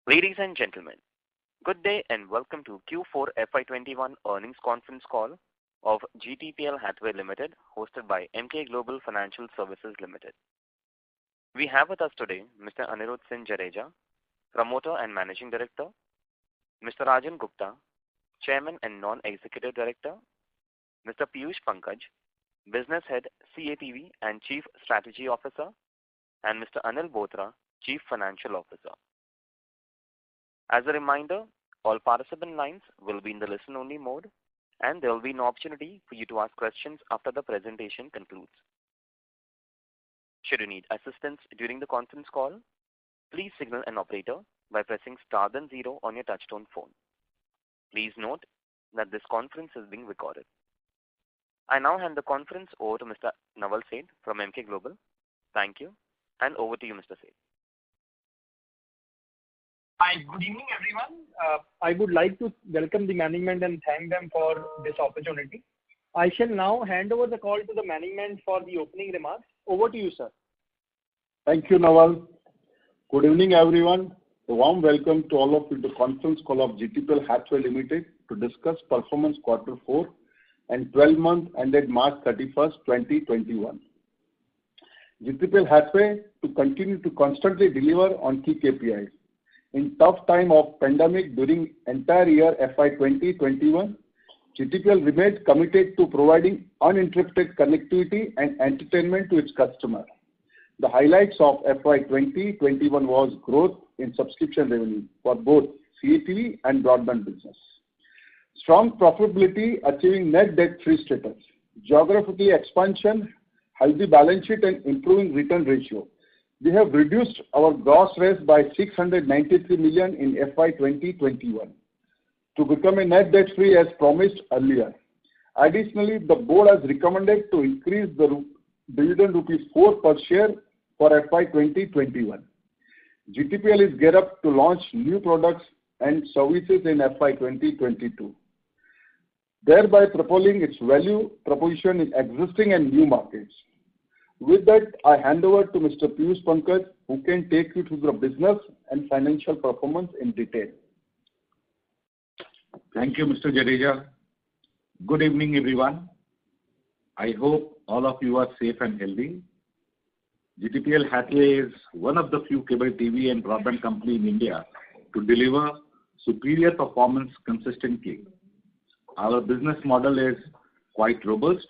Ladies and gentlemen, good day and welcome to Q4 FY21 earnings conference call of GTPL Hathway Limited, hosted by Emkay Global Financial Services Limited. We have with us today Mr. Anirudh Singh Jadeja, Promoter and Managing Director, Mr. Rajan Gupta, Chairman and Non-Executive Director, Mr. Piyush Pankaj, Business Head CATV and Chief Strategy Officer, and Mr. Anil Bothra, Chief Financial Officer. As a reminder, all participant lines will be in the listen-only mode, and there will be an opportunity for you to ask questions after the presentation concludes. Should you need assistance during the conference call, please signal an operator by pressing star then 0 on your touchtone phone. Please note that this conference is being recorded. I now hand the conference over to Mr. Naval Seth from Emkay Global. Thank you, and over to you, Mr. Seth. Hi, good evening, everyone. I would like to welcome the management and thank them for this opportunity. I shall now hand over the call to the management for the opening remarks. Over to you, sir. Thank you, Naval. Good evening, everyone. A warm welcome to all of you to the conference call of GTPL Hathway Limited to discuss performance quarter 4 and 12-month ended March 31st, 2021. GTPL Hathway to continue to constantly deliver on key KPIs. In tough time of pandemic during entire year FY 2021, GTPL remained committed to providing uninterrupted connectivity and entertainment to its customer. The highlights of FY 2021 was growth in subscription revenue for both CATV and broadband business. Strong profitability achieving net debt-free status, geographical expansion, healthy balance sheet and improving return ratio. We have reduced our gross raise by 693 million in FY 2021 to become a net debt-free as promised earlier. Additionally, the board has recommended to increase the dividend ₹4 per share for FY 2021. GTPL is geared up to launch new products and services in FY 2022, thereby propelling its value proposition in existing and new markets. With that, I hand over to Mr. Piyush Pankaj, who can take you through the business and financial performance in detail. Thank you, Mr. Jadeja. Good evening, everyone. I hope all of you are safe and healthy. GTPL Hathway is one of the few cable TV and broadband company in India to deliver superior performance consistently. Our business model is quite robust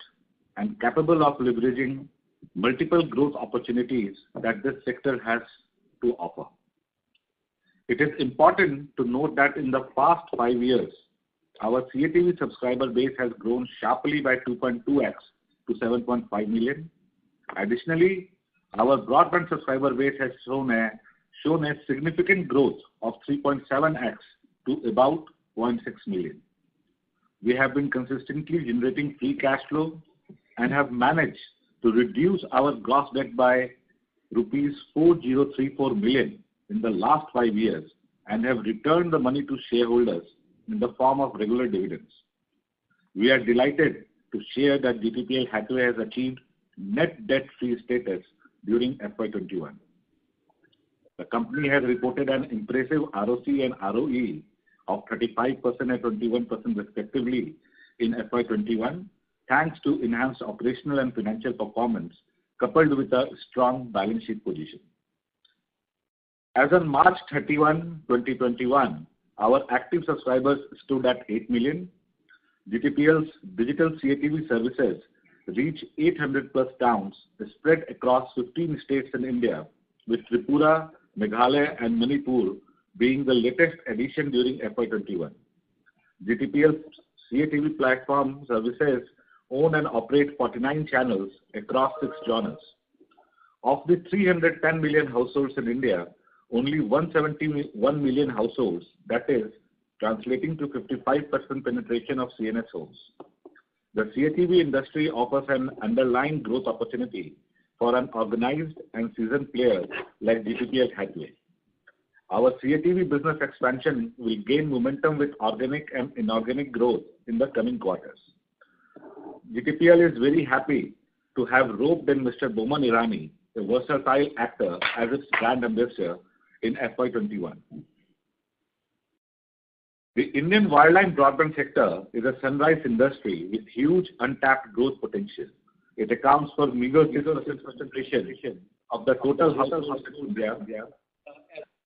and capable of leveraging multiple growth opportunities that this sector has to offer. It is important to note that in the past 5 years, our CATV subscriber base has grown sharply by 2.2x to 7.5 million. Additionally, our broadband subscriber base has shown a significant growth of 3.7x to about 0.6 million. We have been consistently generating free cash flow and have managed to reduce our gross debt by rupees 4034 million in the last 5 years and have returned the money to shareholders in the form of regular dividends. We are delighted to share that GTPL Hathway has achieved net debt-free status during FY21. The company has reported an impressive ROC and ROE of 35% and 21% respectively in FY21, thanks to enhanced operational and financial performance coupled with a strong balance sheet position. As on March 31, 2021, our active subscribers stood at 8 million. GTPL's digital CATV services reach 800 plus towns spread across 15 states in India, with Tripura, Meghalaya and Manipur being the latest addition during FY21. GTPL's CATV platform services own and operate 49 channels across 6 genres. Of the 310 million households in India, only 171 million households, that is, translating to 55% penetration of CNS homes. The CATV industry offers an underlying growth opportunity for an organized and seasoned player like GTPL Hathway. Our CATV business expansion will gain momentum with organic and inorganic growth in the coming quarters. GTPL is very happy to have roped in Mr. Boman Irani, a versatile actor, as its brand ambassador in FY21. The Indian wireline broadband sector is a sunrise industry with huge untapped growth potential. It accounts for meager 6% concentration of the total households in India,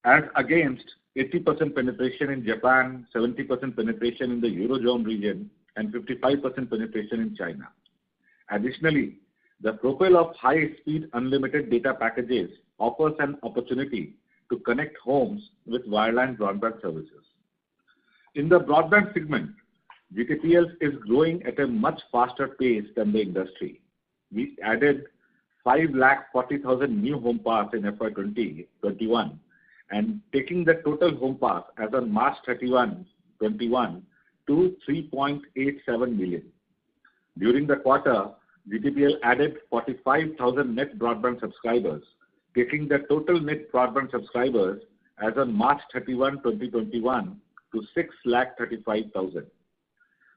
as against 80% penetration in Japan, 70% penetration in the Eurozone region, and 55% penetration in China. Additionally, the profile of high-speed unlimited data packages offers an opportunity to connect homes with wireline broadband services. In the broadband segment, GTPL is growing at a much faster pace than the industry. We added 540,000 new home pass in FY 2021 and taking the total home pass as on March 31, 2021 to 3.87 million. During the quarter, GTPL added 45,000 net broadband subscribers, taking the total net broadband subscribers as on March 31, 2021 to 635,000.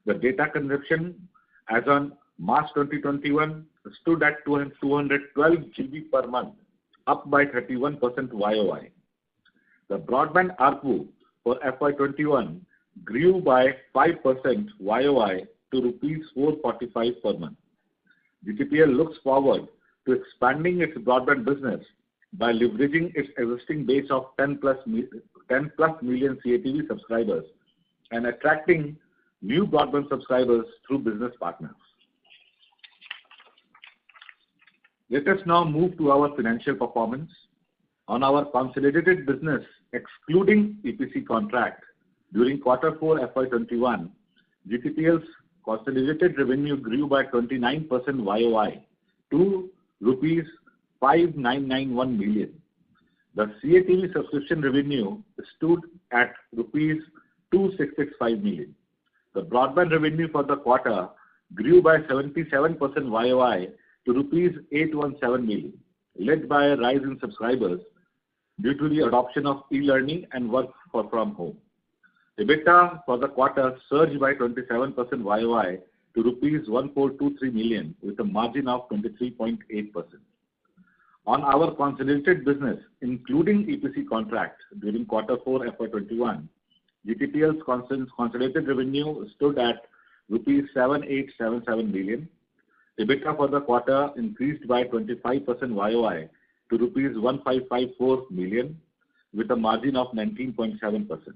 The data consumption as on March 2021 stood at 212 GB per month, up by 31% YOY. The broadband ARPU for FY21 grew by 5% YOY to rupees 445 per month. GTPL looks forward to expanding its broadband business by leveraging its existing base of 10 plus million CATV subscribers and attracting new broadband subscribers through business partners. Let us now move to our financial performance. On our consolidated business, excluding EPC contract, during Quarter 4 FY21, GTPL's consolidated revenue grew by 29% YOY to rupees 5991 million. The CATV subscription revenue stood at rupees 2665 million. The broadband revenue for the quarter grew by 77% YOY to rupees 817 million, led by a rise in subscribers due to the adoption of e-learning and work from home. EBITDA for the quarter surged by 27% YOY to rupees 1423 million with a margin of 23.8%. On our consolidated business, including EPC contract during Quarter 4 FY21, GTPL's consolidated revenue stood at rupees 7877 million. EBITDA for the quarter increased by 25% YOY to rupees 1554 million with a margin of 19.7%.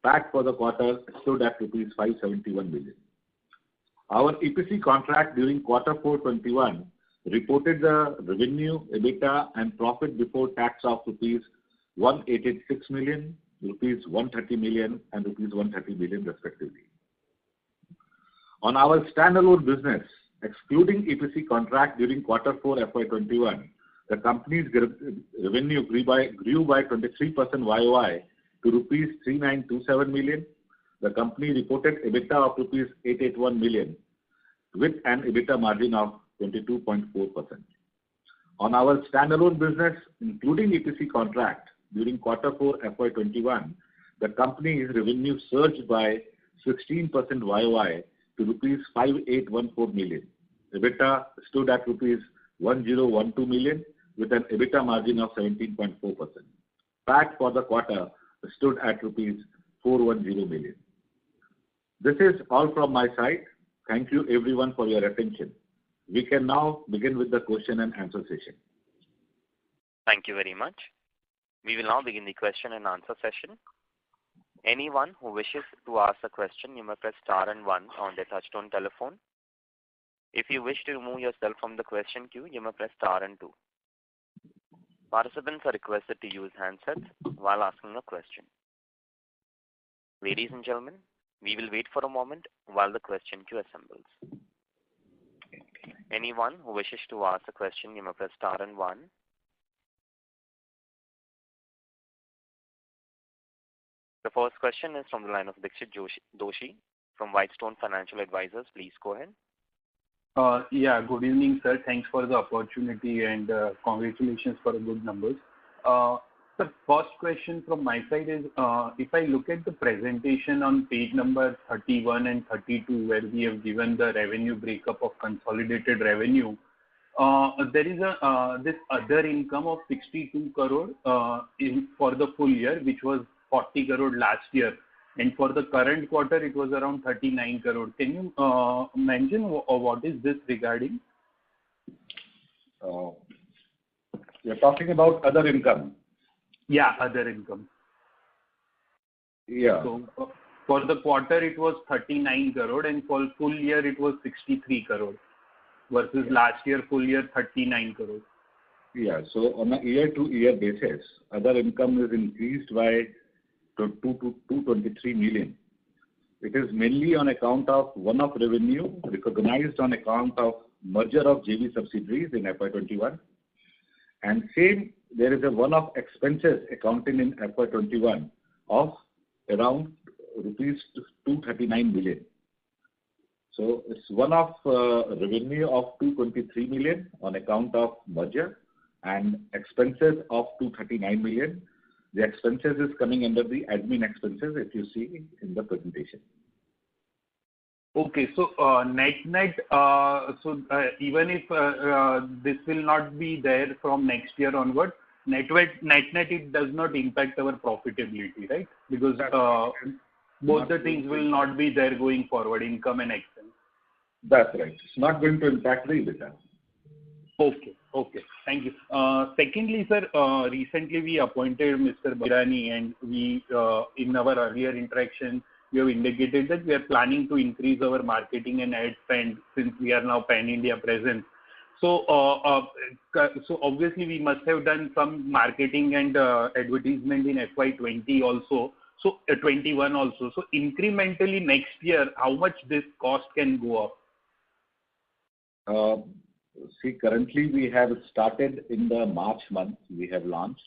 PAT for the quarter stood at rupees 571 million. Our EPC contract during Quarter 4 21 reported the revenue, EBITDA and profit before tax of rupees 186 million, rupees 130 million and rupees 130 million respectively. On our standalone business, excluding EPC contract during Quarter 4 FY21, the company's revenue grew by 23% YOY to rupees 3927 million. The company reported EBITDA of rupees 881 million with an EBITDA margin of 22.4%. On our standalone business, including EPC contract during Quarter 4 FY21, the company's revenue surged by 16% YOY to rupees 5814 million. EBITDA stood at rupees 1012 million with an EBITDA margin of 17.4%. PAT for the quarter stood at rupees 410 million. This is all from my side. Thank you everyone for your attention. We can now begin with the question and answer session. Thank you very much. We will now begin the question and answer session. Anyone who wishes to ask a question, you may press star and 1 on their touchtone telephone. If you wish to remove yourself from the question queue, you may press star and 2. Participants are requested to use handsets while asking a question. Ladies and gentlemen, we will wait for a moment while the question queue assembles. Anyone who wishes to ask a question, you may press star and 1. The first question is from the line of Dixit Doshi from Whitestone Financial Advisors. Please go ahead. Good evening, sir. Thanks for the opportunity and congratulations for the good numbers. The first question from my side is, if I look at the presentation on page number 31 and 32, where we have given the revenue breakup of consolidated revenue, there is this other income of 62 crore for the full year, which was 40 crore last year. And for the current quarter, it was around 39 crore. Can you mention what is this regarding? You're talking about other income? Yeah, other income. Yeah. So for the quarter, it was 39 crore, and for full year, it was 63 crore, versus last year, full year, 39 crore. Yeah. So on a year-to-year basis, other income is increased by to 223 million. It is mainly on account of one-off revenue recognized on account of merger of JV subsidiaries in FY21. And same, there is a one-off expenses accounting in FY21 of around rupees 239 million. So it's one-off revenue of 223 million on account of merger and expenses of 239 million. The expenses is coming under the admin expenses, if you see in the presentation. Okay, so net, even if this will not be there from next year onward, net, it does not impact our profitability, right? Because both the things will not be there going forward, income and expense. That's right. It's not going to impact the EBITDA. Okay. Thank you. Secondly, sir, recently we appointed Mr. Bhairani, and we, in our earlier interaction, we have indicated that we are planning to increase our marketing and ad spend since we are now pan-India presence. So obviously we must have done some marketing and advertisement in FY20 also. So 21 also. So incrementally next year, how much this cost can go up? See, currently we have started in the March month, we have launched,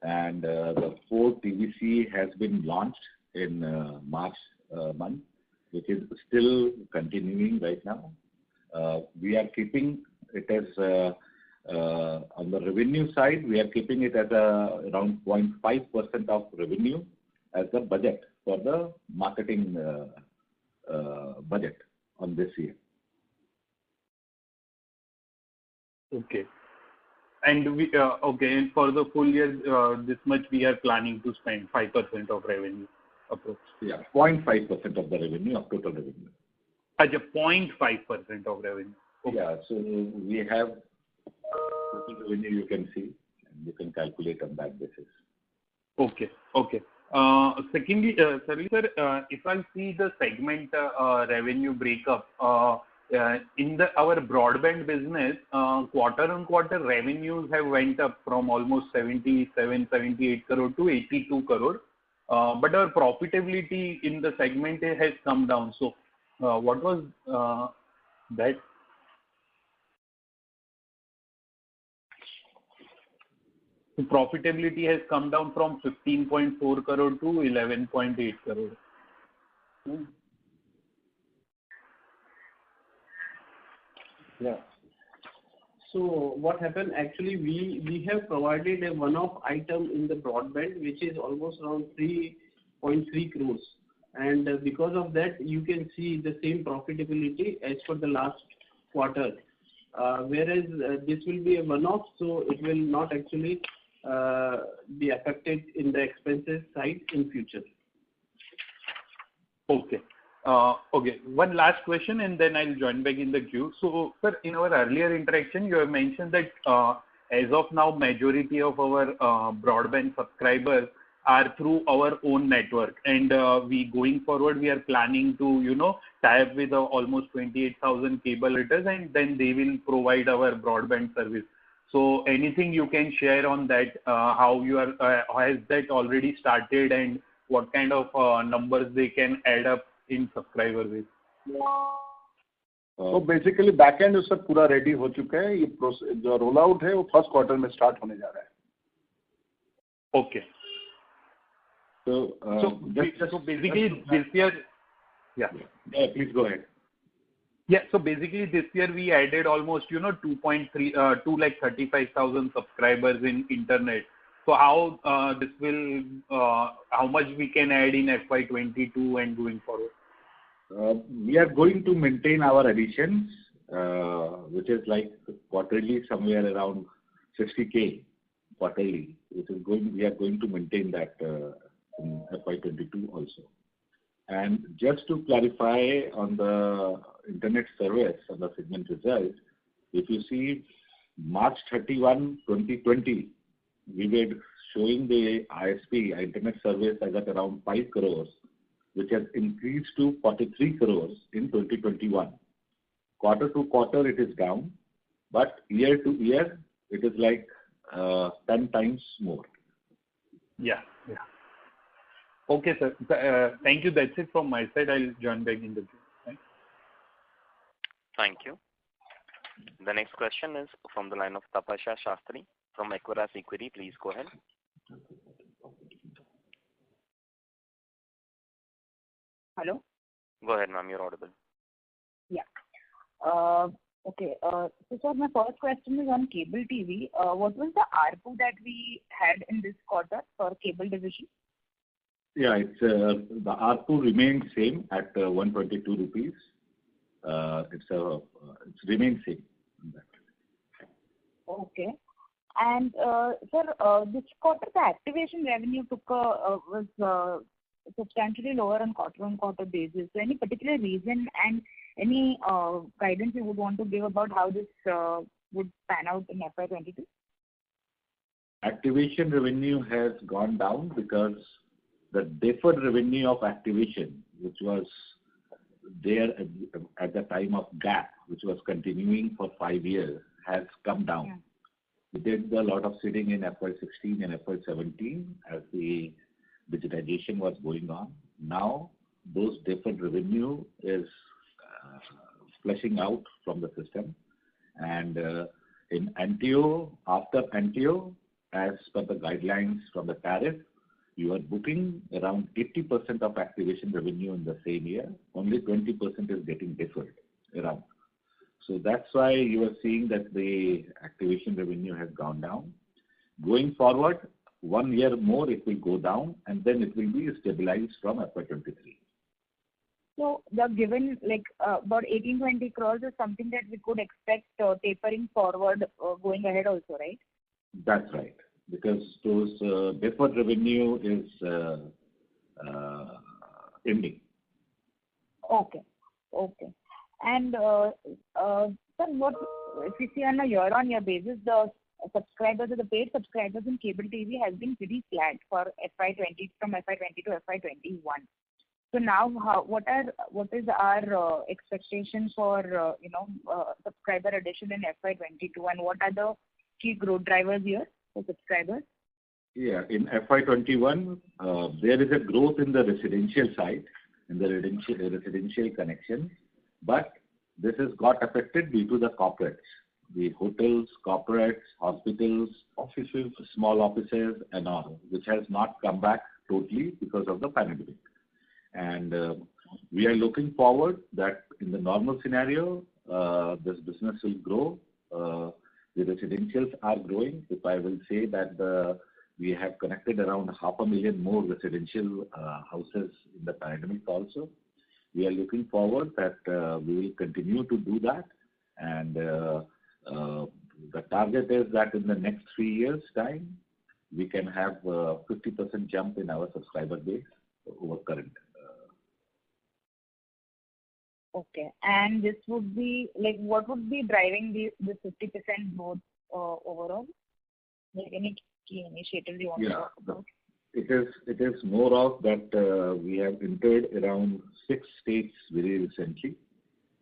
and the 4 TVC has been launched in March month, which is still continuing right now. We are keeping it as, on the revenue side, we are keeping it as around 0.5% of revenue as the budget for the marketing budget on this year. Okay. And and for the full year, this much we are planning to spend 5% of revenue approach. Yeah, 0.5% of the revenue, of total revenue. 0.5% of revenue. Okay. Yeah, so we have total revenue you can see, and you can calculate on that basis. Okay. Secondly, sir, if I see the segment revenue breakup, in our broadband business, quarter on quarter revenues have went up from almost 78 crore to 82 crore. But our profitability in the segment has come down. So what was that? The profitability has come down from 15.4 crore to 11.8 crore. Yeah. So what happened, actually we have provided a one-off item in the broadband which is almost around 3.3 crores, and because of that you can see the same profitability as for the last quarter, whereas this will be a one-off, so it will not actually be affected in the expenses side in future. Okay. One last question and then I'll join back in the queue. So, sir, in our earlier interaction, you have mentioned that as of now, majority of our broadband subscribers are through our own network, and we going forward, we are planning to, tie up with almost 28,000 cable operators, and then they will provide our broadband service. So, anything you can share on that? How you are? Has that already started, and what kind of numbers they can add up in subscriber base? तो basically back and उससे पूरा ready हो चुका है. ये process जो roll out है वो फर्स्ट क्वार्टर में स्टार्ट होने जा रहा है. Okay. So basically this year, yeah, please go ahead. Yeah, so basically this year we added almost 235,000 subscribers in internet. So how this will how much we can add in FY22 and going forward? We are going to maintain our additions, which is like quarterly somewhere around 60K quarterly. We are going to maintain that in FY22 also. And just to clarify on the internet service on the segment results, if you see March 31, 2020, we were showing the ISP, internet service, as at around 5 crores, which has increased to 43 crores in 2021. Quarter to quarter it is down, but year to year it is like 10 times more. Yeah. Okay, sir. Thank you. That's it from my side. I'll join back in the queue. Thanks. Thank you. The next question is from the line of Tapasya Shastri from Equirus Equity. Please go ahead. Hello? Go ahead, ma'am. You're audible. Yeah. Okay. So, sir, my first question is on cable TV. What was the ARPU that we had in this quarter for cable division? Yeah, it's the ARPU remains same at 122 rupees. It's remained same. Okay. And sir, this quarter the activation revenue was substantially lower on quarter-on-quarter basis. So any particular reason and any guidance you would want to give about how this would pan out in FY22? Activation revenue has gone down because the deferred revenue of activation, which was there at the time of gap, which was continuing for 5 years, has come down. Yeah. We did a lot of seeding in FY16 and FY17 as the digitization was going on. Now, those deferred revenue is flushing out from the system. And in NTO, after NTO, as per the guidelines from the tariff, you are booking around 80% of activation revenue in the same year. Only 20% is getting deferred around. So that's why you are seeing that the activation revenue has gone down. Going forward, 1 year more it will go down, and then it will be stabilized from FY23. So the given about 18-20 crores is something that we could expect tapering forward going ahead also, right? That's right, because those deferred revenue is ending. Okay. And sir, what if you see on a year-on-year basis, the subscribers or the paid subscribers in cable TV has been pretty flat for FY20 from FY20 to FY21. So now, what is our expectation for subscriber addition in FY22, and what are the key growth drivers here for subscribers? Yeah, in FY21, there is a growth in the residential side, in the residential connection, but this has got affected due to the corporates, the hotels, corporates, hospitals, offices, small offices, and all, which has not come back totally because of the pandemic. And we are looking forward that in the normal scenario, this business will grow. The residentials are growing. If I will say that we have connected around 500,000 more residential houses in the pandemic also. We are looking forward that we will continue to do that. And the target is that in the next 3 years' time, we can have a 50% jump in our subscriber base over current. Okay. And this would be what would be driving the 50% growth overall? Any key initiatives you want to talk about? It is more of that we have entered around 6 states very recently,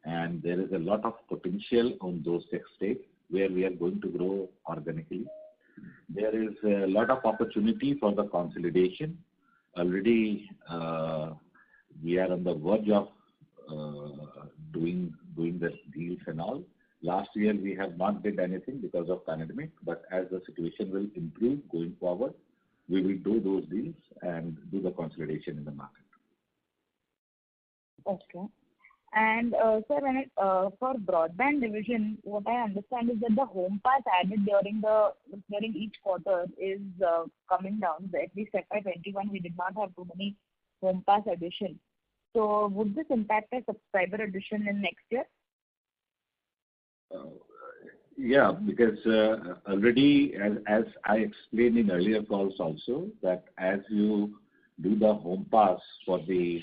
and there is a lot of potential on those 6 states where we are going to grow organically. There is a lot of opportunity for the consolidation. Already we are on the verge of doing the deals and all. Last year we have not did anything because of pandemic, but as the situation will improve going forward, we will do those deals and do the consolidation in the market. Okay. And sir, when for broadband division, what I understand is that the home pass added during each quarter is coming down. So at least FY21 we did not have too many home pass addition. So would this impact our subscriber addition in next year? Yeah, because already as I explained in earlier calls also, that as you do the home pass for the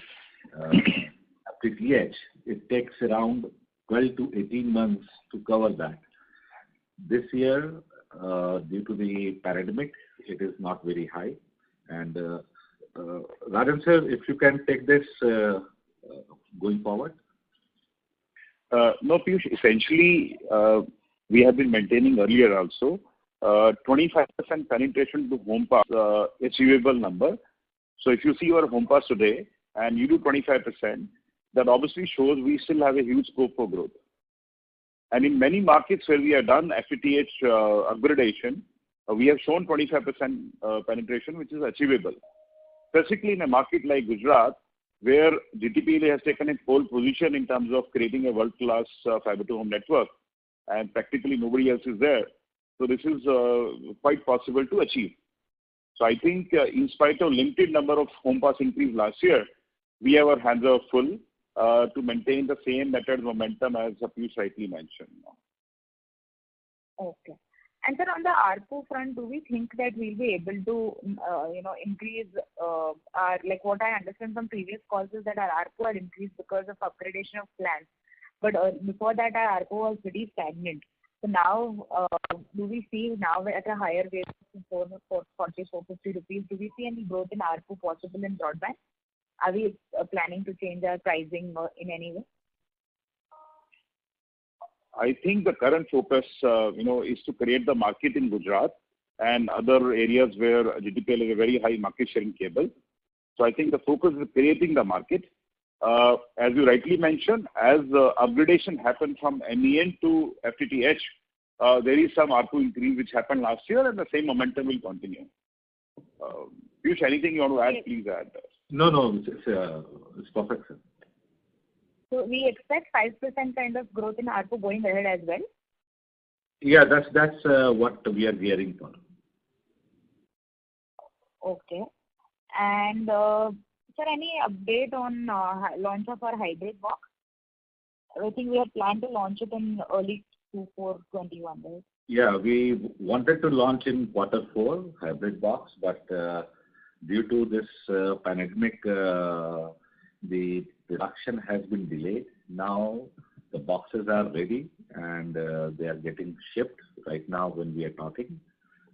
FTTH, it takes around 12 to 18 months to cover that. This year, due to the pandemic, it is not very high. And Rajan sir, if you can take this going forward. No, Piyush, essentially, we have been maintaining earlier also 25% penetration to home pass, achievable number. So if you see your home pass today and you do 25%, that obviously shows we still have a huge scope for growth. And in many markets where we have done FTTH upgradation, we have shown 25% penetration, which is achievable. Specifically in a market like Gujarat, where GTPL has taken a pole position in terms of creating a world-class fiber-to-home network, and practically nobody else is there. So this is quite possible to achieve. So I think in spite of limited number of home pass increase last year, we have our hands are full to maintain the same method momentum as Piyush rightly mentioned. Okay. And sir, on the ARPU front, do we think that we'll be able to, increase our, like what I understand from previous calls is that our ARPU had increased because of upgradation of plans. But before that, our ARPU was pretty stagnant. So now, do we see now at a higher rate of 440, 450 rupees, do we see any growth in ARPU possible in broadband? Are we planning to change our pricing in any way? I think the current focus, is to create the market in Gujarat and other areas where GTPL has a very high market share in cable. So I think the focus is creating the market. As you rightly mentioned, as upgradation happened from MEN to FTTH, there is some ARPU increase which happened last year, and the same momentum will continue. Piyush, anything you want to add, please add. No, it's perfect, sir. So we expect 5% kind of growth in ARPU going ahead as well? Yeah, that's what we are gearing for. Okay. And sir, any update on launch of our hybrid box? I think we had planned to launch it in early Q4 21, right? Yeah, we wanted to launch in Q4 hybrid box, but due to this pandemic, the production has been delayed. Now the boxes are ready and they are getting shipped right now when we are talking.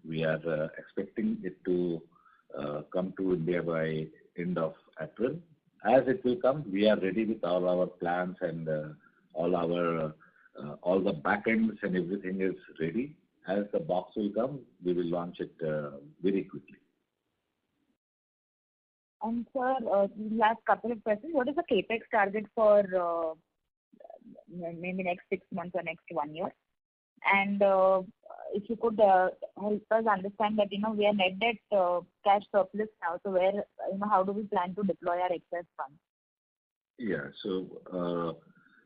We are expecting it to come to India by end of April. As it will come, we are ready with all our plans and all the backends and everything is ready. As the box will come, we will launch it very quickly. And sir, last couple of questions. What is the capex target for maybe next 6 months or next 1 year? And if you could help us understand that, we are net debt cash surplus now. So where, how do we plan to deploy our excess funds? Yeah, so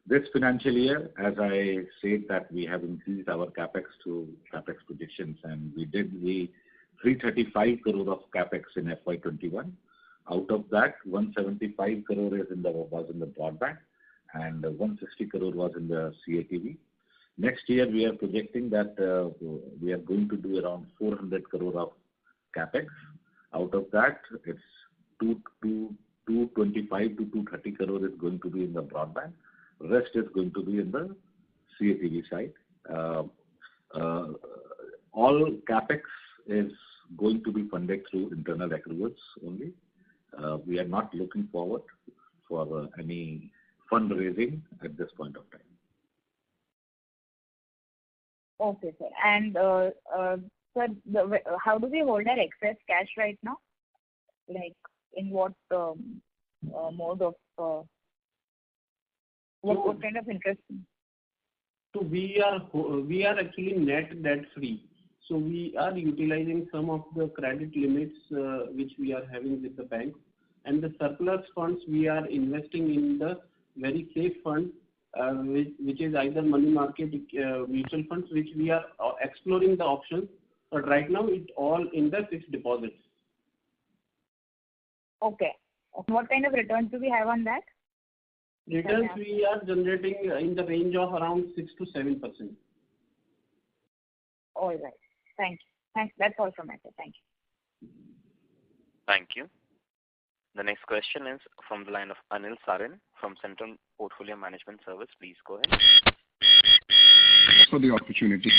this financial year, as I said that we have increased our capex projections, and we did the 335 crore of capex in FY21. Out of that, 175 crore was in the broadband, and 160 crore was in the CATV. Next year, we are projecting that we are going to do around 400 crore of capex. Out of that, it's 225 to 230 crore is going to be in the broadband. Rest is going to be in the CATV side. All capex is going to be funded through internal accruals only. We are not looking forward for any fundraising at this point of time. Okay, sir. And sir, how do we hold our excess cash right now? Like in what mode of what kind of interest? So we are actually net debt free. So we are utilizing some of the credit limits which we are having with the bank, and the surplus funds we are investing in the very safe fund, which is either money market mutual funds, which we are exploring the options. But right now it's all in the fixed deposits. Okay. What kind of returns do we have on that? Returns we are generating in the range of around 6 to 7%. All right. Thank you. Thanks. That's all from my side. Thank you. Thank you. The next question is from the line of Anil Sarin from Centrum Portfolio Management Service. Please go ahead. Thanks for the opportunity.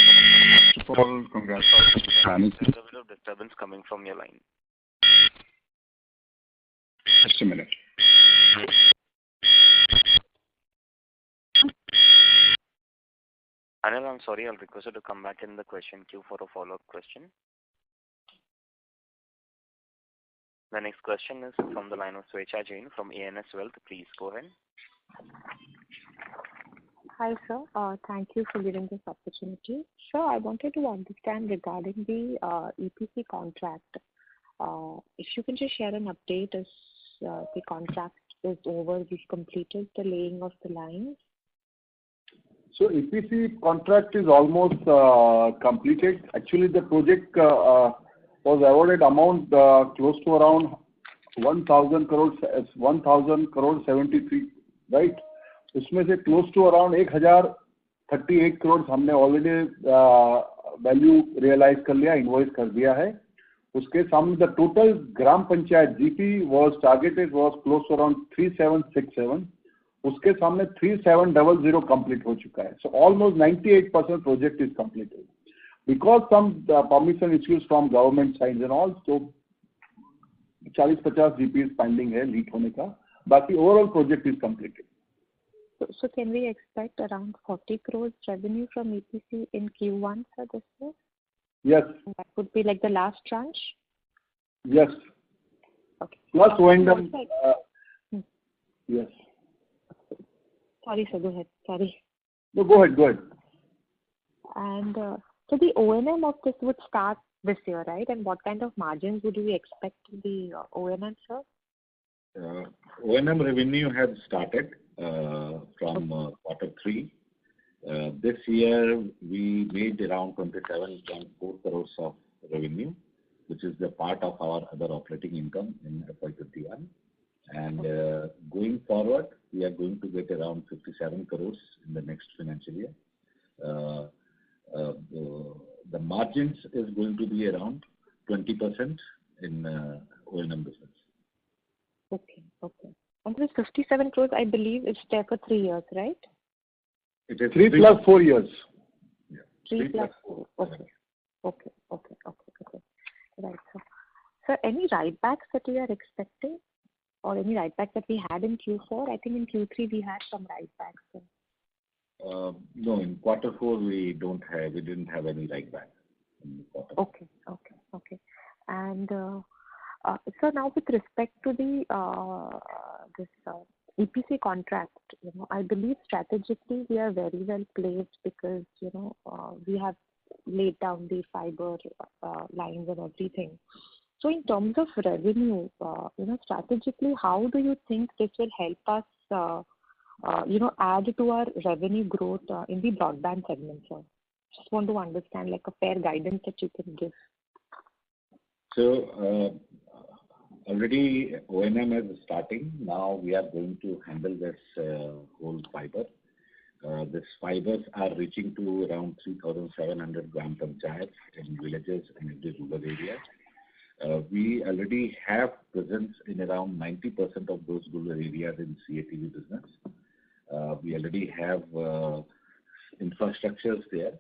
First of all, congrats on the management. There's a bit of disturbance coming from your line. Just a minute. Anil, I'm sorry. I'll request you to come back in the question queue for a follow-up question. The next question is from the line of Swechha Jain from ANS Wealth. Please go ahead. Hi, sir. Thank you for giving this opportunity. Sir, I wanted to understand regarding the EPC contract. If you can just share an update as the contract is over, we've completed the laying of the lines. So EPC contract is almost completed. Actually, the project was awarded amount close to around 1,000 crores 73, right? उसमें से close to around 1,038 crores हमने already value realize कर लिया, invoice कर दिया है. उसके सामने the total gram panchayat GP was targeted was close to around 3767. उसके सामने 3700 complete हो चुका है. So almost 98% project is completed. Because some permission issues from government sides and all, so 40-50 GP is pending है leak होने का. बाकी overall project is completed. So can we expect around 40 crores revenue from EPC in Q1 for this year? Yes. That would be like the last tranche? Yes. Okay. Plus O&M. Yes. Sorry, sir. Go ahead. Sorry. No, go ahead. And so the O&M of this would start this year, right? And what kind of margins would we expect in the O&M, sir? O&M revenue has started from quarter 3. This year we made around 27.4 crores of revenue, which is the part of our other operating income in FY21. And going forward, we are going to get around 57 crores in the next financial year. The margins is going to be around 20% in O&M business. Okay. And this 57 crores, I believe, is there for 3 years, right? It is 3 plus 4 years. Yeah. 3 plus 4. Okay. Right, sir. Sir, any write-backs that we are expecting? Or any write-backs that we had in Q4? I think in Q3 we had some write-backs. No, in quarter 4 we didn't have any write-back. Okay. And so now with respect to the this EPC contract, I believe strategically we are very well placed because we have laid down the fiber lines and everything. So in terms of revenue, strategically, how do you think this will help us, add to our revenue growth in the broadband segment, sir? Just want to understand like a fair guidance that you can give. So already O&M is starting. Now we are going to handle this whole fiber. This fibers are reaching to around 3,700 gram panchayats in villages and in the rural areas. We already have presence in around 90% of those rural areas in CATV business. We already have infrastructures there.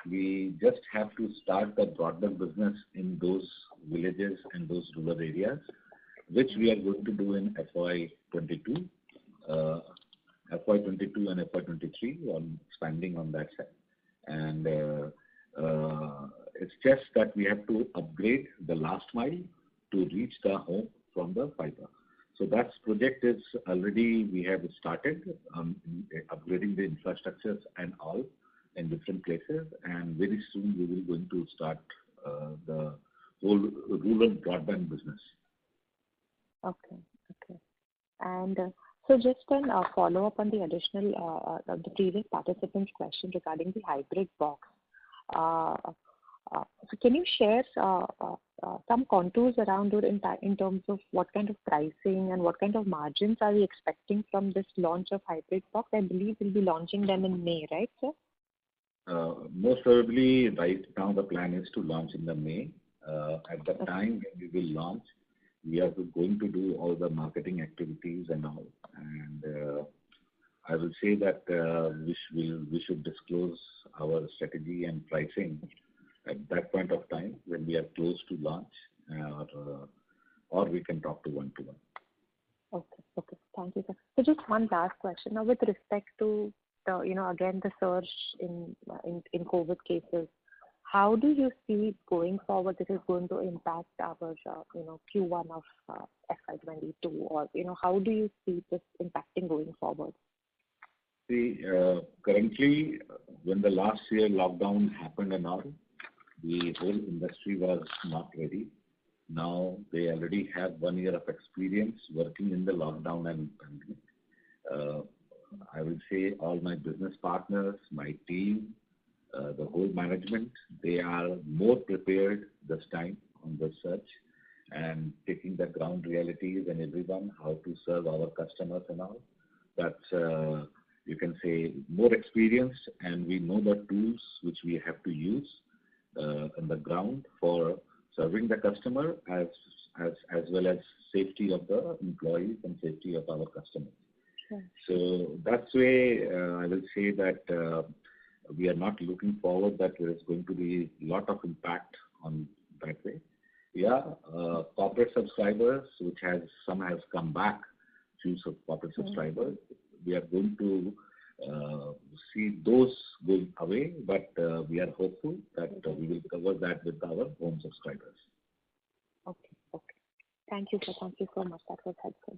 We just have to start the broadband business in those villages and those rural areas, which we are going to do in FY22 and FY23 on expanding on that side. And it's just that we have to upgrade the last mile to reach the home from the fiber. So that project is already, we have started upgrading the infrastructures and all in different places, and very soon we will going to start the whole rural broadband business. Okay. And so just then follow up on the additional, the previous participant's question regarding the hybrid box. So can you share some contours around it in terms of what kind of pricing and what kind of margins are we expecting from this launch of hybrid box? I believe we'll be launching them in May, right, sir? Most probably right now the plan is to launch in the May. At the time when we will launch, we are going to do all the marketing activities and all. And I will say that we should disclose our strategy and pricing at that point of time when we are close to launch, or we can talk to one-to-one. Okay. Thank you, sir. So just one last question. Now, with respect to the, again, the surge in COVID cases, how do you see going forward this is going to impact our, Q1 of FY22, or, how do you see this impacting going forward? See, currently, when the last year lockdown happened and all, the whole industry was not ready. Now they already have 1 year of experience working in the lockdown and pandemic. I will say all my business partners, my team, the whole management, they are more prepared this time on the search and taking the ground realities and everyone, how to serve our customers and all. That's, you can say, more experienced, and we know the tools which we have to use on the ground for serving the customer as well as safety of the employees and safety of our customers. Sure. So that's way I will say that we are not looking forward that there is going to be a lot of impact on that way. Yeah, corporate subscribers, which some has come back, few corporate subscribers, we are going to see those going away, but we are hopeful that we will cover that with our home subscribers. Okay. Thank you, sir. Thank you so much. That was helpful.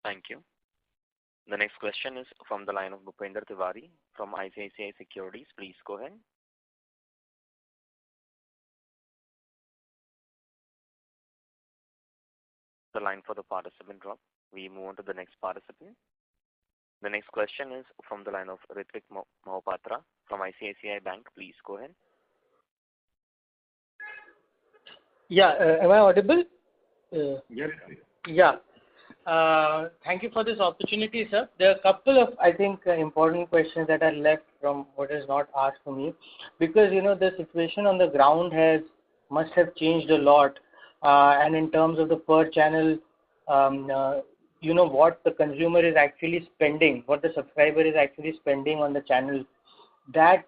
Thank you. The next question is from the line of Bhupender Tiwari from ICICI Securities. Please go ahead. The line for the participant dropped. We move on to the next participant. The next question is from the line of Ritvik Mohapatra from ICICI Bank. Please go ahead. Yeah, am I audible? Yes. Yeah. Thank you for this opportunity, sir. There are a couple of, I think, important questions that are left from what is not asked to me, because the situation on the ground must have changed a lot, and in terms of the per channel, what the consumer is actually spending, what the subscriber is actually spending on the channel, that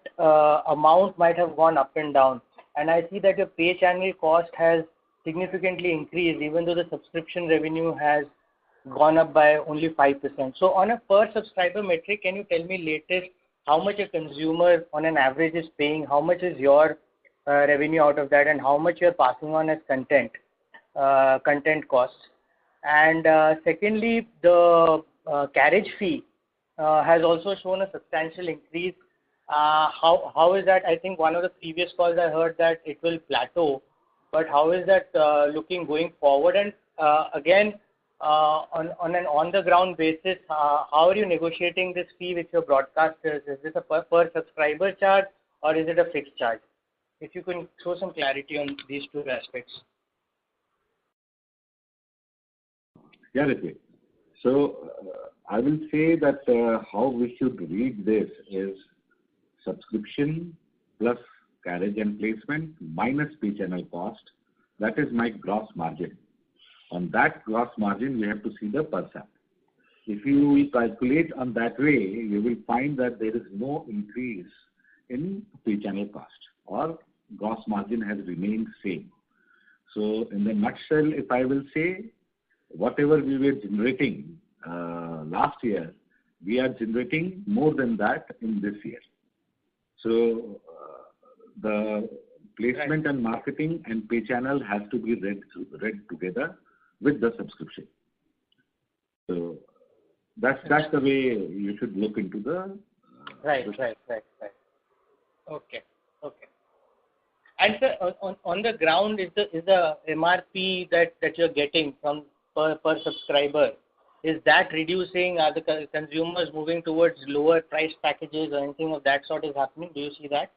amount might have gone up and down. And I see that your pay channel cost has significantly increased, even though the subscription revenue has gone up by only 5%. So on a per subscriber metric, can you tell me latest how much a consumer on an average is paying, how much is your revenue out of that, and how much you're passing on as content costs? And secondly, the carriage fee has also shown a substantial increase. How is that? I think one of the previous calls I heard that it will plateau, but how is that looking going forward? And again, on an on-the-ground basis, how are you negotiating this fee with your broadcasters? Is this a per subscriber charge, or is it a fixed charge? If you can show some clarity on these two aspects. Yeah, Ritvik. So I will say that how we should read this is subscription plus carriage and placement minus pay channel cost. That is my gross margin. On that gross margin, we have to see the per sub. If you calculate on that way, you will find that there is no increase in pay channel cost, or gross margin has remained same. So in a nutshell, if I will say, whatever we were generating last year, we are generating more than that in this year. So the placement and marketing and pay channel has to be read together with the subscription. So that's the way you should look into the right. Okay. And sir, on the ground, is the MRP that you're getting from per subscriber, is that reducing? Are the consumers moving towards lower price packages or anything of that sort is happening? Do you see that?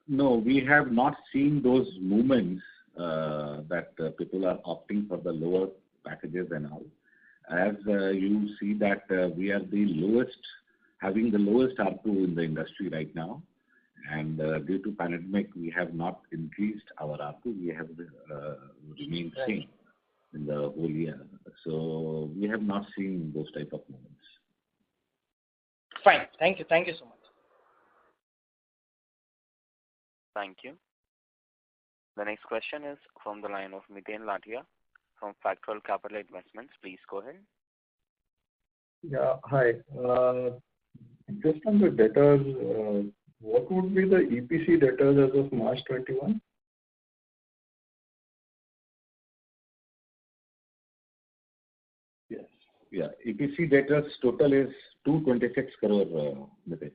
No, we have not seen those movements that people are opting for the lower packages and all. As you see that we are the lowest, having the lowest ARPU in the industry right now, And due to pandemic, we have not increased our ARPU. We have remained same in the whole year. So we have not seen those type of movements. Fine. Thank you. Thank you so much. Thank you. The next question is from the line of Miten Lathia from Factual Capital Investments. Please go ahead. Yeah, hi. Just on the debtors, what would be the EPC debtors as of March 21? Yes. Yeah. EPC debtors total is 226 crore, Miten.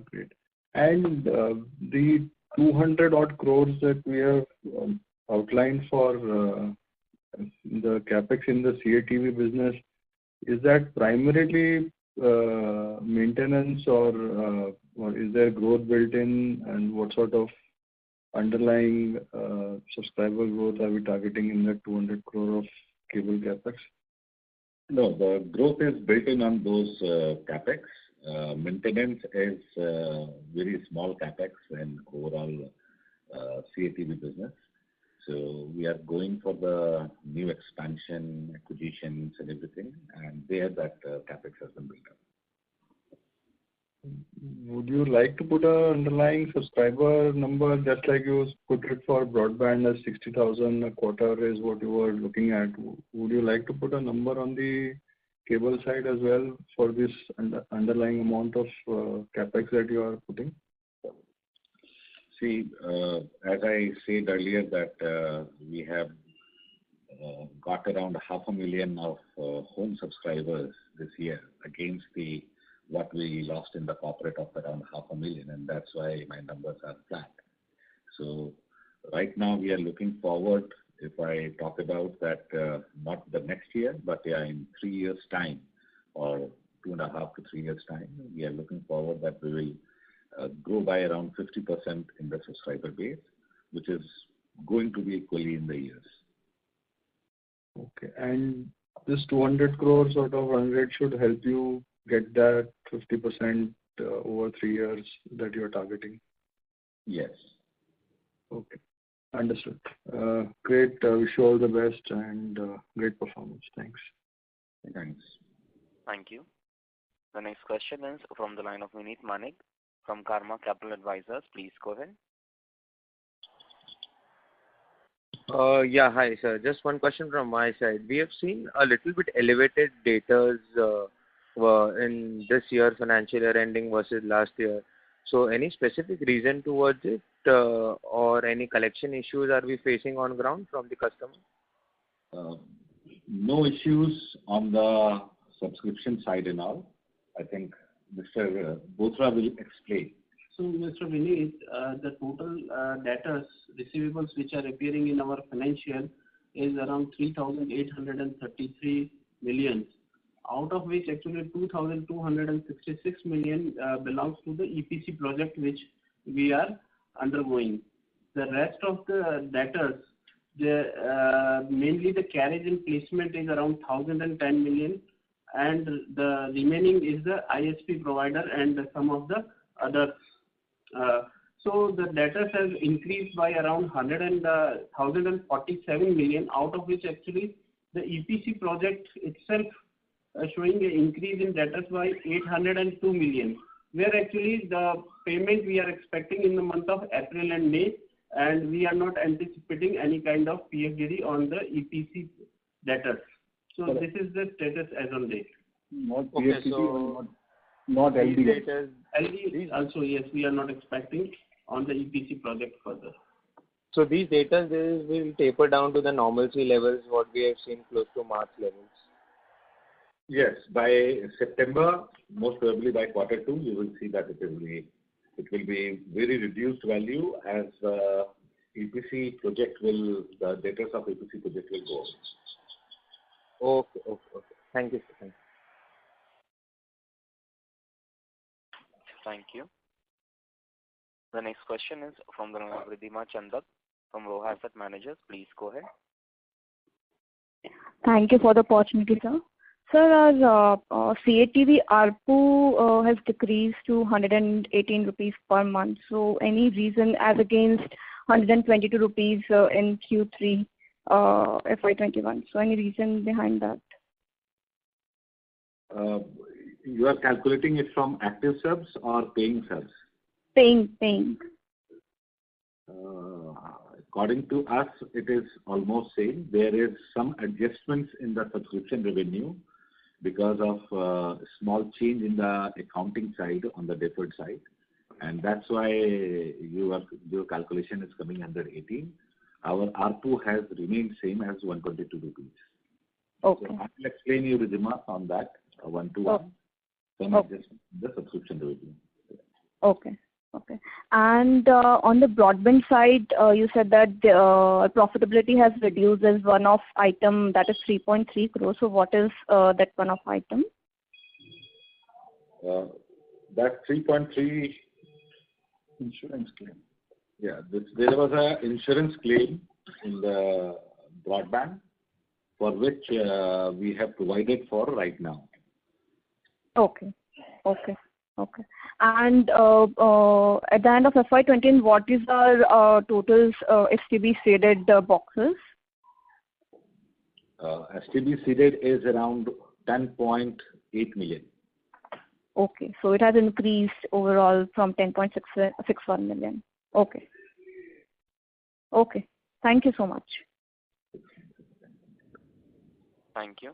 Great. And the 200 odd crores that we have outlined for the capex in the CATV business, is that primarily maintenance or is there growth built in, and what sort of underlying subscriber growth are we targeting in that 200 crore of cable capex? No, the growth is built in on those capex. Maintenance is very small capex in overall CATV business. So we are going for the new expansion, acquisitions and everything, and there that capex has been built up. Would you like to put an underlying subscriber number, just like you put it for broadband as 60,000 a quarter is what you were looking at? Would you like to put a number on the cable side as well for this underlying amount of capex that you are putting? See, as I said earlier that we have got around 500,000 of home subscribers this year against what we lost in the corporate of around 500,000, and that's why my numbers are flat. So right now we are looking forward, if I talk about that, not the next year, but in 3 years' time or 2.5 to 3 years' time, we are looking forward that we will grow by around 50% in the subscriber base, which is going to be equally in the years. Okay. And this 200 crore sort of run rate should help you get that 50% over 3 years that you're targeting? Yes. Okay. Understood. Great. Wish you all the best and great performance. Thanks. Thanks. Thank you. The next question is from the line of Vineet Manik from Karma Capital Advisors. Please go ahead. Yeah, hi, sir. Just one question from my side. We have seen a little bit elevated datas in this year, financial year ending versus last year. So any specific reason towards it or any collection issues are we facing on ground from the customer? No issues on the subscription side and all. I think Mr. Bothra will explain. So, Mr. Vineet, the total debtors, receivables which are appearing in our financial is around 3,833 million, out of which actually 2,266 million belongs to the EPC project which we are undergoing. The rest of the debtors, mainly the carriage and placement is around 1,010 million, and the remaining is the ISP provider and some of the other. So the debtors have increased by around 1,047 million, out of which actually the EPC project itself showing an increase in debtors by 802 million, where actually the payment we are expecting in the month of April and May, and we are not anticipating any kind of PFDD on the EPC debtors. So this is the status as on date. Not Okay, PFDD, so not these LD. datas, LD also, yes, we are not expecting on the EPC project further. so these datas will taper down to the normalcy levels what we have seen close to March levels. Yes, by September, most probably by Q2, you will see that it will be very reduced value as EPC project the debtors of EPC project will go. Okay. Thank you, sir. Thank you. Thank you. The next question is from the line of Ridhima Chandak from Roha Asset Managers. Please go ahead. Thank you for the opportunity, sir. Sir, our CATV ARPU has decreased to 118 rupees per month. So any reason as against 122 rupees in Q3 FY21? So any reason behind that? You are calculating it from active subs or paying subs? Paying. According to us, it is almost same. There is some adjustments in the subscription revenue because of small change in the accounting side on the deferred side, and that's why your calculation is coming 118. Our ARPU has remained same as 122 rupees. Okay. So I will explain you the remark on that one to one. Some adjustment in the subscription revenue. Okay. And on the broadband side, you said that the profitability has reduced as one-off item, that is 3.3 crores. So what is that one-off item? That 3.3 insurance claim. Yeah, there was an insurance claim in the broadband for which we have provided for right now. Okay. And at the end of FY20, what is our total STB seeded boxes? STB seeded is around 10.8 million. Okay, so it has increased overall from 10.61 million. Okay. Thank you so much. Thank you.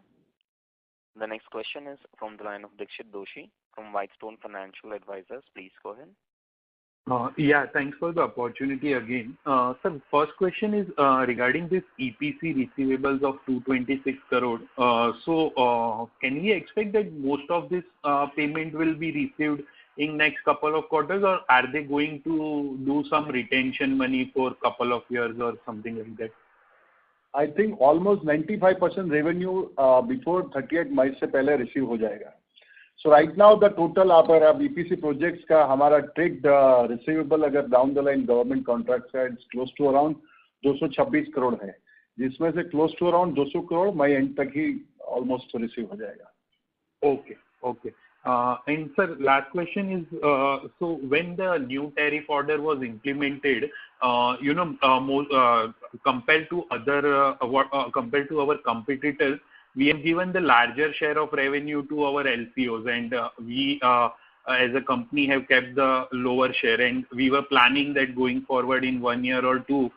The next question is from the line of Dixit Doshi from Whitestone Financial Advisors. Please go ahead. Yeah, thanks for the opportunity again. Sir, first question is regarding this EPC receivables of 226 crore. So can we expect that most of this payment will be received in next couple of quarters, or are they going to do some retention money for couple of years or something like that? I think almost 95% revenue before 38 May से पहले receive हो जाएगा. So right now the total आप EPC projects का हमारा trade receivable अगर down the line government contracts का it's close to around 226 crore है, जिसमें से close to around 200 crore May end तक ही almost receive हो जाएगा. Okay. And sir, last question is, so when the new tariff order was implemented, compared to our competitors, we have given the larger share of revenue to our LCOs, and we as a company have kept the lower share, and we were planning that going forward in 1 year or two,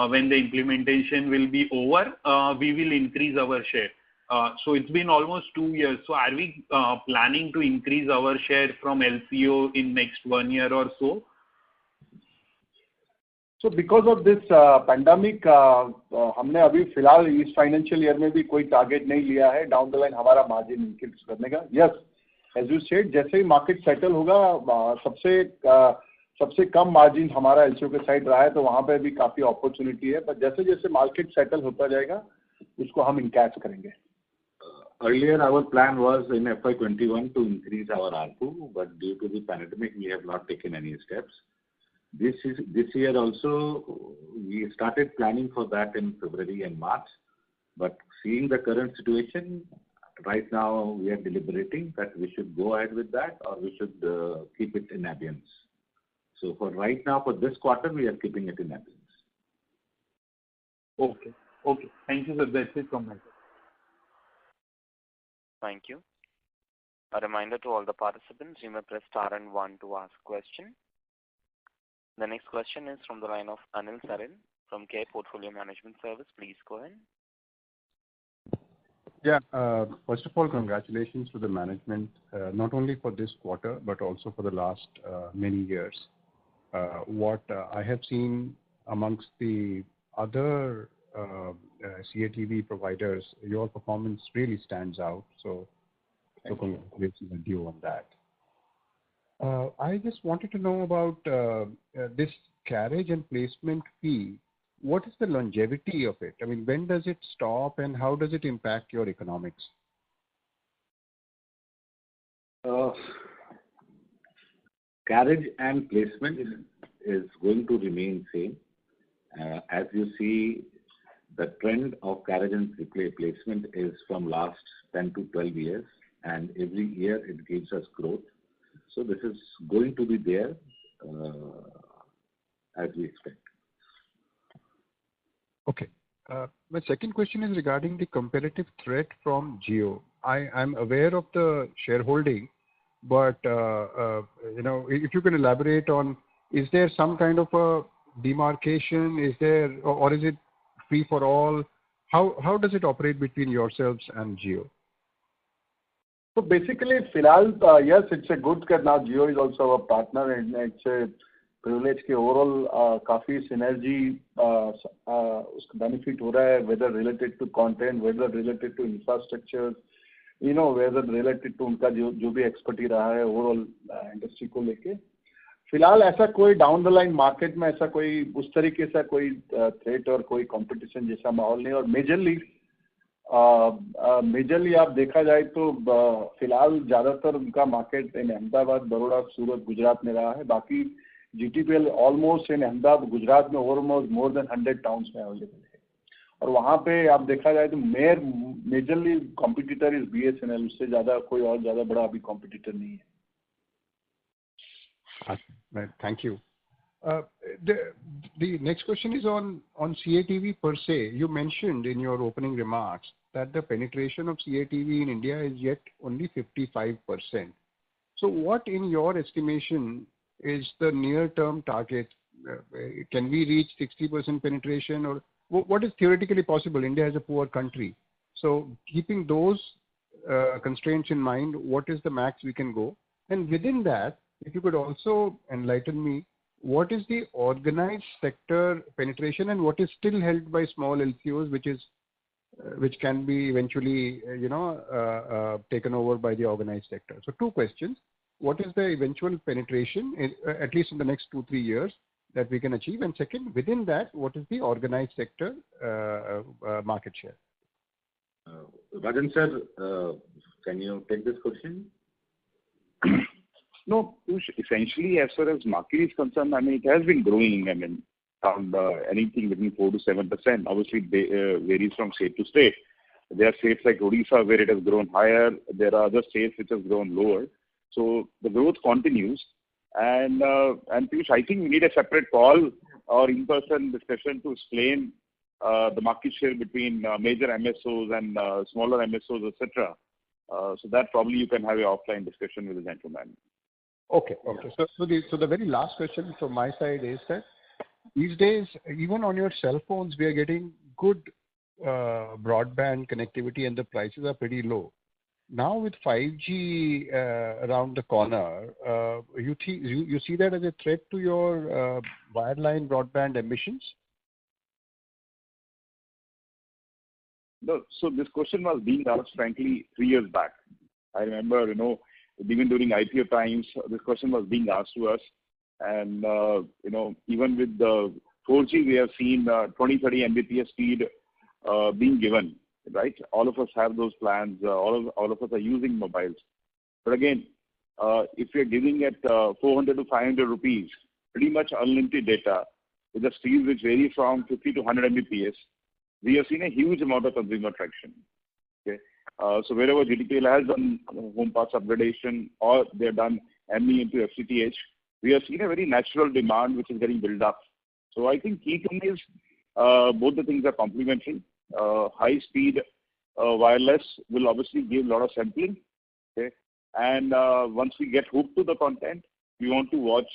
when the implementation will be over, we will increase our share. So it's been almost 2 years. So are we planning to increase our share from LCO in next 1 year or so? So because of this pandemic, हमने अभी फिलहाल इस financial year में भी कोई target नहीं लिया है down the line हमारा margin increase करने का. Yes, as you said, जैसे ही market settle होगा, सबसे कम margin हमारा LCO के side रहा है, तो वहाँ पे भी काफी opportunity है. पर जैसे market settle होता जाएगा, उसको हम encash करेंगे. Earlier, our plan was in FY21 to increase our ARPU, but due to the pandemic, we have not taken any steps. This year also, we started planning for that in February and March, but seeing the current situation, right now we are deliberating that we should go ahead with that or we should keep it in abeyance. So for right now, for this quarter, we are keeping it in abeyance. Okay. Thank you, sir. That's it from my side. Thank you. A reminder to all the participants, you may press star and 1 to ask question. The next question is from the line of Anil Sarin from Care Portfolio Management Service. Please go ahead. Yeah, first of all, congratulations to the management, not only for this quarter, but also for the last many years. What I have seen amongst the other CATV providers, your performance really stands out. So congratulations on you on that. I just wanted to know about this carriage and placement fee. What is the longevity of it? I mean, when does it stop and how does it impact your economics? Carriage and placement is going to remain same. As you see, the trend of carriage and replacement is from last 10 to 12 years, and every year it gives us growth. So this is going to be there as we expect. Okay. My second question is regarding the competitive threat from Jio. I'm aware of the shareholding, but if you can elaborate on, is there some kind of a demarcation? Is there, or is it free for all? How does it operate between yourselves and Jio? So basically, Filal, yes, it's a good that now Jio is also a partner, and it's a privilege कि overall काफी synergy उसका benefit हो रहा है, whether related to content, whether related to infrastructure, whether related to उनका जो भी expertise रहा है overall industry को लेके. फिलहाल ऐसा कोई down the line market में ऐसा कोई उस तरीके से कोई threat और कोई competition जैसा माहौल नहीं, और मेजरली आप देखा जाए तो फिलहाल ज्यादातर उनका मार्केट इन अहमदाबाद, बड़ौदा, सूरत, गुजरात में रहा है. बाकी GTPL almost in Ahmedabad, Gujarat में ऑलमोस्ट मोर देन 100 टाउन्स में अवेलेबल है, और वहाँ पे आप देखा जाए तो मेजरली कॉम्पिटिटर इज BSNL, उससे ज्यादा कोई और ज्यादा बड़ा अभी कॉम्पिटिटर नहीं है. Thank you. The next question is on CATV per se. You mentioned in your opening remarks that the penetration of CATV in India is yet only 55%. So what, in your estimation, is the near-term target? Can we reach 60% penetration, or what is theoretically possible? India is a poor country. So keeping those constraints in mind, what is the max we can go? And within that, if you could also enlighten me, what is the organized sector penetration and what is still held by small LCOs, which can be eventually, taken over by the organized sector? So two questions. What is the eventual penetration, at least in the next 2-3 years, that we can achieve? And second, within that, what is the organized sector market share? Rajan sir, can you take this question? No, essentially, as far as market is concerned, it has been growing. Around anything between 4 to 7%. Obviously, it varies from state to state. There are states like Odisha where it has grown higher. There are other states which have grown lower. So the growth continues. And Piyush, I think we need a separate call or in-person discussion to explain the market share between major MSOs and smaller MSOs, etc. So that probably you can have an offline discussion with the gentleman. Okay. So the very last question from my side is that these days, even on your cell phones, we are getting good broadband connectivity and the prices are pretty low. Now with 5G around the corner, you see that as a threat to your wireline broadband ambitions? No. So this question was being asked, frankly, 3 years back. I remember, even during IPO times, this question was being asked to us. And, even with the 4G, we have seen 20, 30 Mbps speed being given, right? All of us have those plans. All of us are using mobiles. But again, if you're giving it 400 to 500 rupees, pretty much unlimited data, with the speeds which vary from 50 to 100 Mbps, we have seen a huge amount of consumer traction. Okay. So wherever GTPL has done home pass upgradation or they've done ME into FTTH, we have seen a very natural demand which is getting built up. So I think key thing is both the things are complementary. High speed wireless will obviously give a lot of sampling. Okay. And once we get hooked to the content, we want to watch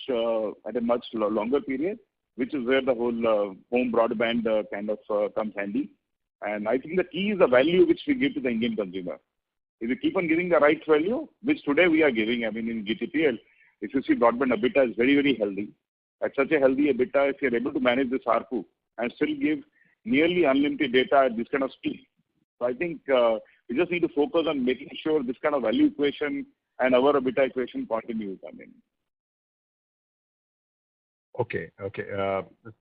at a much longer period, which is where the whole home broadband kind of comes handy. And I think the key is the value which we give to the Indian consumer. If we keep on giving the right value, which today we are giving, in GTPL, if you see broadband EBITDA is very, very healthy. At such a healthy EBITDA, if you're able to manage this ARPU and still give nearly unlimited data at this kind of speed. So I think we just need to focus on making sure this kind of value equation and our EBITDA equation continues. Okay.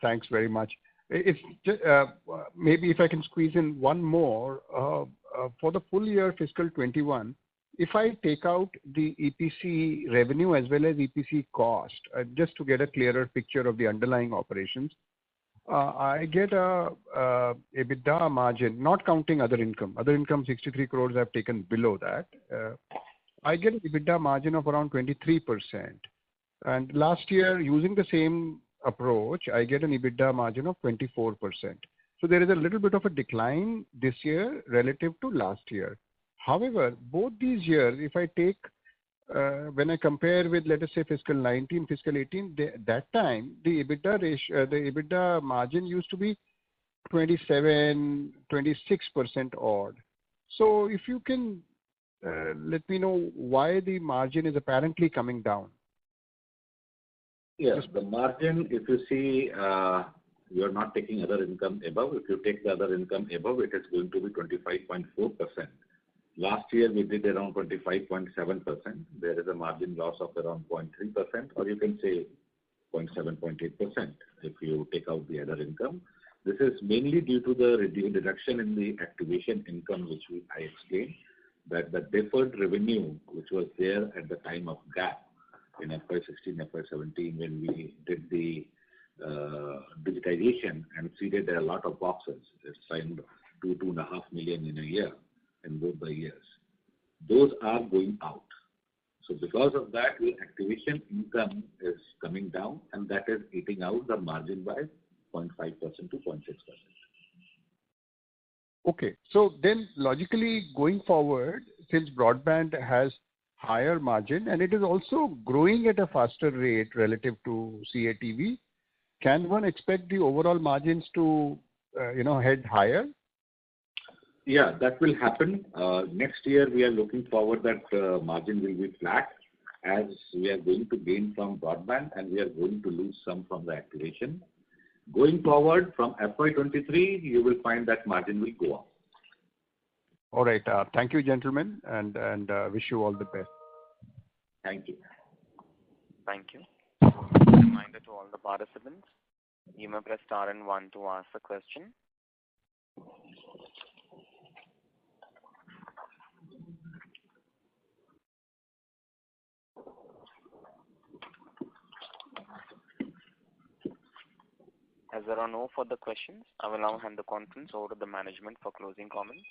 Thanks very much. Maybe if I can squeeze in one more, for the full year fiscal 21, if I take out the EPC revenue as well as EPC cost, just to get a clearer picture of the underlying operations, I get a EBITDA margin, not counting other income. Other income 63 crores I've taken below that. I get an EBITDA margin of around 23%. And last year, using the same approach, I get an EBITDA margin of 24%. So there is a little bit of a decline this year relative to last year. However, both these years, if I take when I compare with, let us say, fiscal 19, fiscal 18, that time the EBITDA ratio, the EBITDA margin used to be 27, 26% odd. So if you can let me know why the margin is apparently coming down. Yes, the margin, if you see, you are not taking other income above. If you take the other income above, it is going to be 25.4%. Last year, we did around 25.7%. There is a margin loss of around 0.3%, or you can say 0.7, 0.8% if you take out the other income. This is mainly due to the reduction in the activation income, which I explained, that the deferred revenue, which was there at the time of gap in FY16, FY17, when we did the digitization and seeded a lot of boxes. It's signed 2.5 million in a year in both the years. Those are going out. So because of that, the activation income is coming down, and that is eating out the margin by 0.5% to 0.6%. Okay. So then logically going forward, since broadband has higher margin and it is also growing at a faster rate relative to CATV, can one expect the overall margins to head higher? Yeah, that will happen. Next year, we are looking forward that margin will be flat as we are going to gain from broadband and we are going to lose some from the activation. Going forward from FY23, you will find that margin will go up. All right. Thank you, gentlemen, and wish you all the best. Thank you. Thank you. Reminder to all the participants, you may press star and 1 to ask a question. As there are no further questions, I will now hand the conference over to the management for closing comments.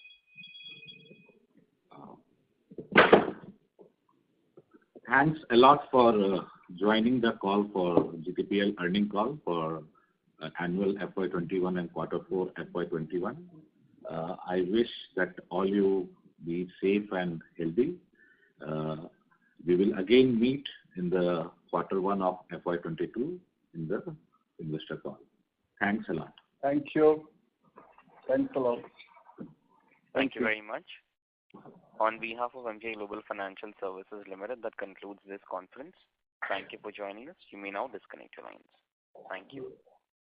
Thanks a lot for joining the call for GTPL earning call for annual FY21 and quarter 4 FY21. I wish that all you be safe and healthy. We will again meet in the quarter 1 of FY22 in the investor call. Thanks a lot. Thank you. Thanks a lot. Thank you very much. On behalf of Emkay Global Financial Services Limited, that concludes this conference. Thank you for joining us. You may now disconnect your lines. Thank you.